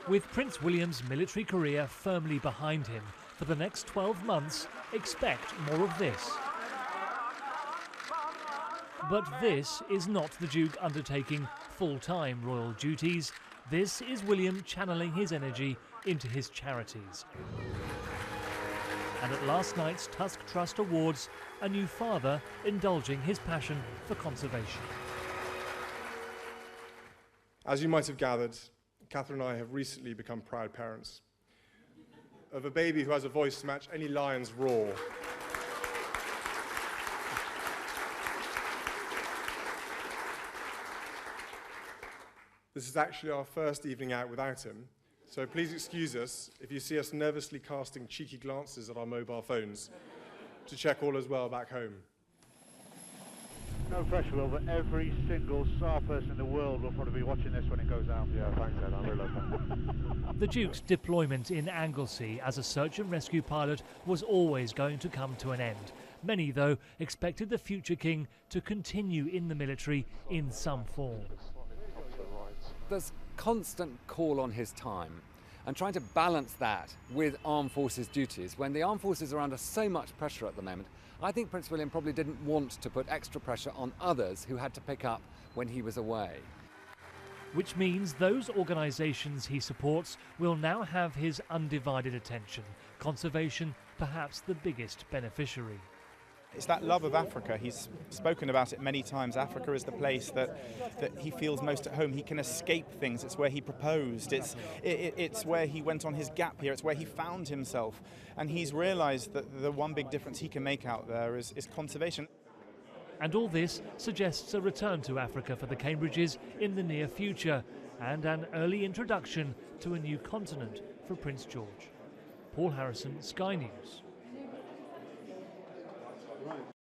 With Prince William's military career firmly behind him, for the next 12 months, expect more of this. But this is not the Duke undertaking full-time royal duties. This is William channeling his energy into his charities. And at last night's Tusk Trust Awards, a new father indulging his passion for conservation. As you might have gathered, Catherine and I have recently become proud parents of a baby who has a voice to match any lion's roar. This is actually our first evening out without him, so please excuse us if you see us nervously casting cheeky glances at our mobile phones to check all is well back home. No pressure, Will, but every single star person in the world will probably be watching this when it goes out. Yeah, thanks, Ed. I realise that. The Duke's deployment in Anglesey as a search and rescue pilot was always going to come to an end. Many, though, expected the future king to continue in the military in some form. There's constant call on his time, and trying to balance that with armed forces duties when the armed forces are under so much pressure at the moment. I think Prince William probably didn't want to put extra pressure on others who had to pick up when he was away. Which means those organisations he supports will now have his undivided attention. Conservation, perhaps the biggest beneficiary. It's that love of Africa. He's spoken about it many times. Africa is the place that he feels most at home. He can escape things. It's where he proposed. It's where he went on his gap year. It's where he found himself. And he's realised that the one big difference he can make out there is conservation. And all this suggests a return to Africa for the Cambridges in the near future, and an early introduction to a new continent for Prince George. Paul Harrison, Sky News.